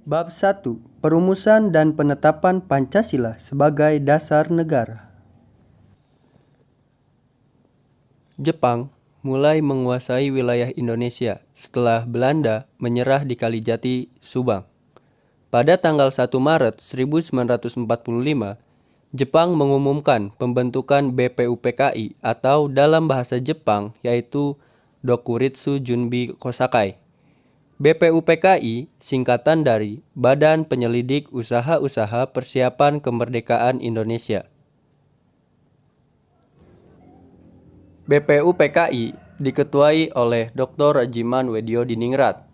Bab 1. Perumusan dan penetapan Pancasila sebagai dasar negara. Jepang mulai menguasai wilayah Indonesia setelah Belanda menyerah di Kalijati, Subang. Pada tanggal 1 Maret 1945, Jepang mengumumkan pembentukan BPUPKI atau dalam bahasa Jepang yaitu Dokuritsu Junbi Kosakai. BPUPKI singkatan dari Badan Penyelidik Usaha-Usaha Persiapan Kemerdekaan Indonesia. BPUPKI diketuai oleh Dr. Rajiman Weddiodiningrat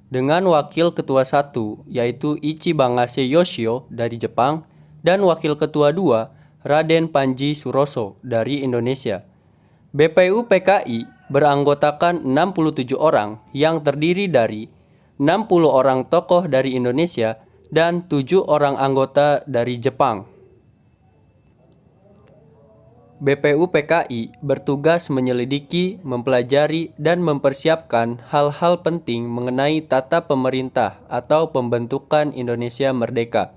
dengan wakil ketua 1 yaitu Ichibangase Yoshio dari Jepang dan wakil ketua 2 Raden Panji Suroso dari Indonesia. BPUPKI beranggotakan 67 orang yang terdiri dari 60 orang tokoh dari Indonesia dan 7 orang anggota dari Jepang. BPUPKI bertugas menyelidiki, mempelajari, dan mempersiapkan hal-hal penting mengenai tata pemerintah atau pembentukan Indonesia merdeka.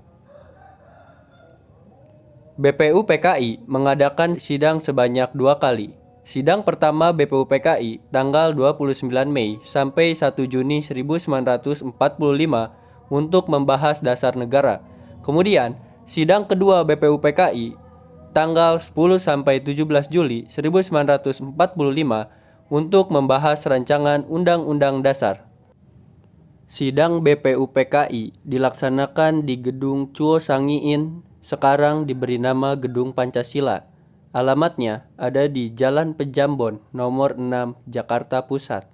BPUPKI mengadakan sidang sebanyak 2 kali. Sidang pertama BPUPKI tanggal 29 Mei sampai 1 Juni 1945 untuk membahas dasar negara. Kemudian, sidang kedua BPUPKI tanggal 10 sampai 17 Juli 1945 untuk membahas rancangan Undang-Undang Dasar. Sidang BPUPKI dilaksanakan di Gedung Chuo Sangiin, sekarang diberi nama Gedung Pancasila. Alamatnya ada di Jalan Pejambon, nomor 6, Jakarta Pusat.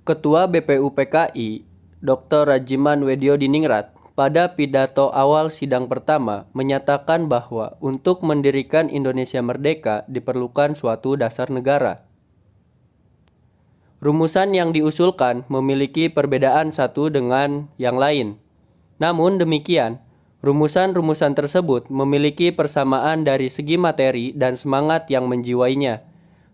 Ketua BPUPKI, Dr. Rajiman Weddiodiningrat, pada pidato awal sidang pertama menyatakan bahwa untuk mendirikan Indonesia merdeka diperlukan suatu dasar negara. Rumusan yang diusulkan memiliki perbedaan satu dengan yang lain. Namun demikian, rumusan-rumusan tersebut memiliki persamaan dari segi materi dan semangat yang menjiwainya.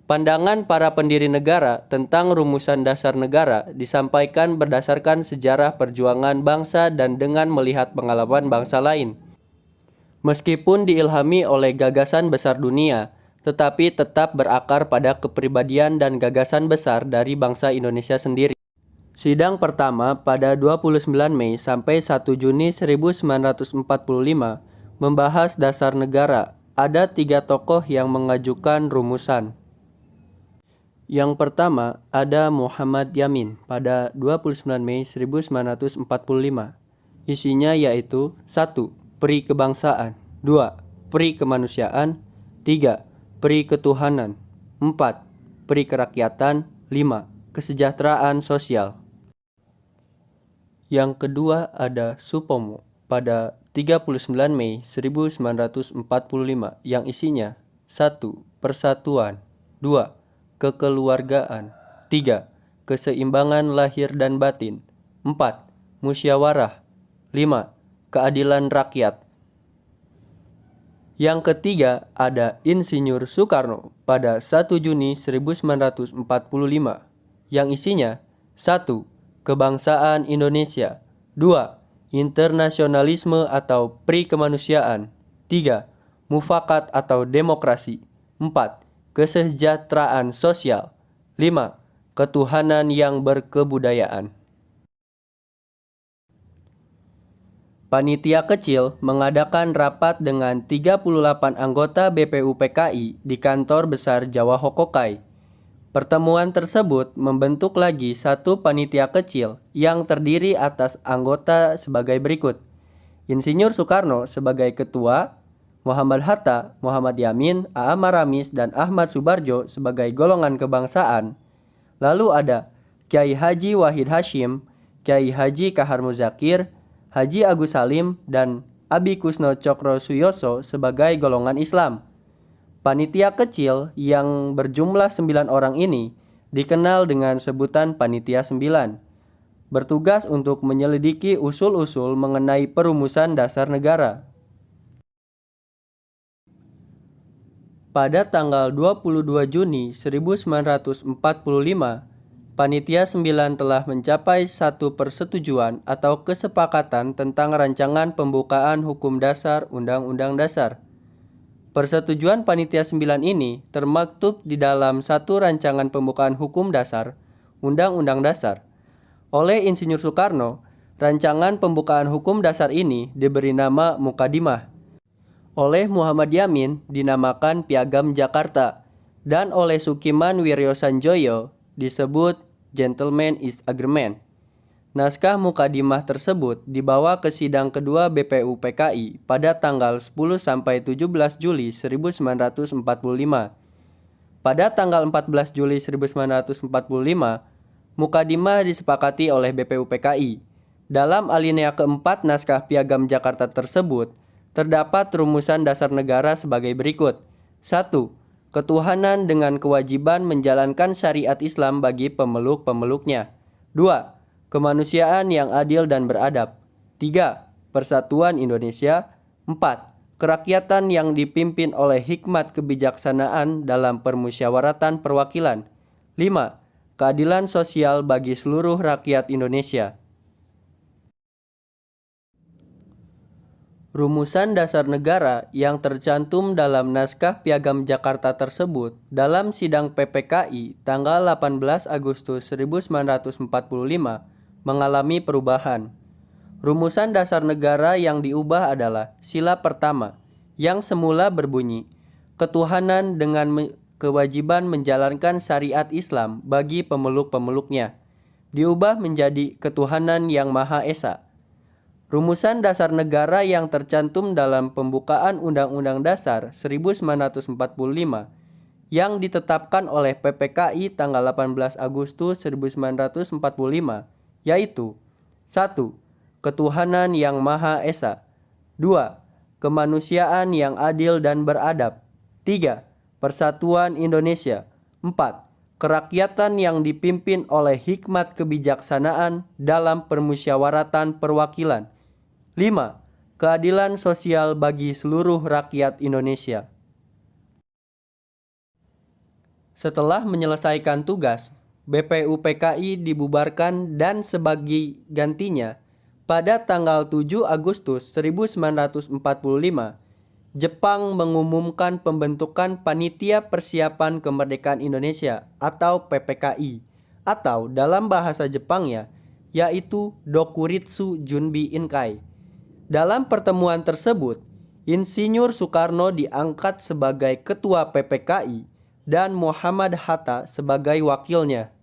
Pandangan para pendiri negara tentang rumusan dasar negara disampaikan berdasarkan sejarah perjuangan bangsa dan dengan melihat pengalaman bangsa lain. Meskipun diilhami oleh gagasan besar dunia, tetapi tetap berakar pada kepribadian dan gagasan besar dari bangsa Indonesia sendiri. Sidang pertama pada 29 Mei sampai 1 Juni 1945 membahas dasar negara. Ada 3 tokoh yang mengajukan rumusan. Yang pertama ada Muhammad Yamin pada 29 Mei 1945. Isinya yaitu 1. Peri kebangsaan, 2. Peri kemanusiaan, 3. Peri ketuhanan, 4. Peri kerakyatan, 5. Kesejahteraan sosial. Yang kedua ada Supomo pada 39 Mei 1945 yang isinya 1. Persatuan, 2. Kekeluargaan, 3. Keseimbangan lahir dan batin, 4. Musyawarah, 5. Keadilan rakyat. Yang ketiga ada Insinyur Soekarno pada 1 Juni 1945 yang isinya 1. Kebangsaan Indonesia, 2. Internasionalisme atau Peri kemanusiaan, 3. Mufakat atau demokrasi, 4. Kesejahteraan sosial, 5. Ketuhanan yang berkebudayaan. Panitia kecil mengadakan rapat dengan 38 anggota BPUPKI di kantor besar Jawa Hokokai. Pertemuan tersebut membentuk lagi satu panitia kecil yang terdiri atas anggota sebagai berikut. Insinyur Soekarno sebagai ketua, Muhammad Hatta, Muhammad Yamin, A.A. Maramis, dan Ahmad Subarjo sebagai golongan kebangsaan. Lalu ada Kyai Haji Wahid Hashim, Kyai Haji Kahar Muzakir, Haji Agus Salim, dan Abi Kusno Cokro Suyoso sebagai golongan Islam. Panitia kecil yang berjumlah 9 orang ini dikenal dengan sebutan Panitia 9. Bertugas untuk menyelidiki usul-usul mengenai perumusan dasar negara. Pada tanggal 22 Juni 1945, Panitia 9 telah mencapai satu persetujuan atau kesepakatan tentang rancangan pembukaan hukum dasar Undang-Undang Dasar. Persetujuan Panitia 9 ini termaktub di dalam satu rancangan pembukaan hukum dasar Undang-Undang Dasar. Oleh Insinyur Soekarno, rancangan pembukaan hukum dasar ini diberi nama Mukadimah. Oleh Muhammad Yamin dinamakan Piagam Jakarta, dan oleh Sukiman Wiryosanjoyo disebut Gentleman's Agreement. Naskah Mukadimah tersebut dibawa ke sidang kedua BPUPKI pada tanggal 10–17 Juli 1945. Pada tanggal 14 Juli 1945, Mukadimah disepakati oleh BPUPKI. Dalam alinea keempat naskah Piagam Jakarta tersebut, terdapat rumusan dasar negara sebagai berikut. 1. Ketuhanan dengan kewajiban menjalankan syariat Islam bagi pemeluk-pemeluknya. 2. Kemanusiaan yang adil dan beradab. 3. Persatuan Indonesia. 4. Kerakyatan yang dipimpin oleh hikmat kebijaksanaan dalam permusyawaratan perwakilan. 5. Keadilan sosial bagi seluruh rakyat Indonesia. Rumusan dasar negara yang tercantum dalam naskah Piagam Jakarta tersebut dalam sidang PPKI tanggal 18 Agustus 1945 mengalami perubahan. Rumusan dasar negara yang diubah adalah sila pertama yang semula berbunyi ketuhanan dengan kewajiban menjalankan syariat Islam bagi pemeluk-pemeluknya, diubah menjadi ketuhanan yang Maha Esa. Rumusan dasar negara yang tercantum dalam pembukaan Undang-Undang Dasar 1945 yang ditetapkan oleh PPKI tanggal 18 Agustus 1945 yaitu 1. Ketuhanan yang Maha Esa. 2. Kemanusiaan yang adil dan beradab. 3. Persatuan Indonesia. 4. Kerakyatan yang dipimpin oleh hikmat kebijaksanaan dalam permusyawaratan perwakilan. 5. Keadilan sosial bagi seluruh rakyat Indonesia. Setelah menyelesaikan tugas, BPUPKI dibubarkan dan sebagai gantinya, pada tanggal 7 Agustus 1945, Jepang mengumumkan pembentukan Panitia Persiapan Kemerdekaan Indonesia atau PPKI, atau dalam bahasa Jepangnya, yaitu Dokuritsu Junbi Inkai. Dalam pertemuan tersebut, Insinyur Soekarno diangkat sebagai Ketua PPKI dan Muhammad Hatta sebagai wakilnya.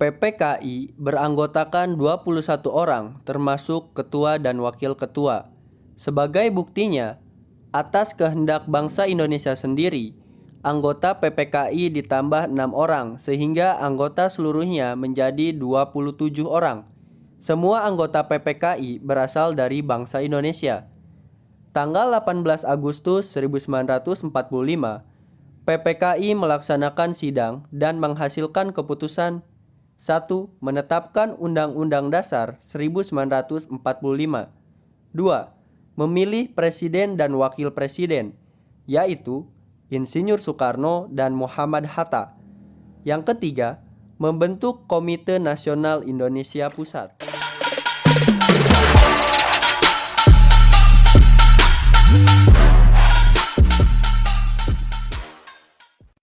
PPKI beranggotakan 21 orang termasuk ketua dan wakil ketua. Sebagai buktinya, atas kehendak bangsa Indonesia sendiri, anggota PPKI ditambah 6 orang sehingga anggota seluruhnya menjadi 27 orang. Semua anggota PPKI berasal dari bangsa Indonesia. Tanggal 18 Agustus 1945, PPKI melaksanakan sidang dan menghasilkan keputusan 1. Menetapkan Undang-Undang Dasar 1945. 2. Memilih Presiden dan Wakil Presiden, yaitu Insinyur Soekarno dan Muhammad Hatta. Yang ketiga, membentuk Komite Nasional Indonesia Pusat.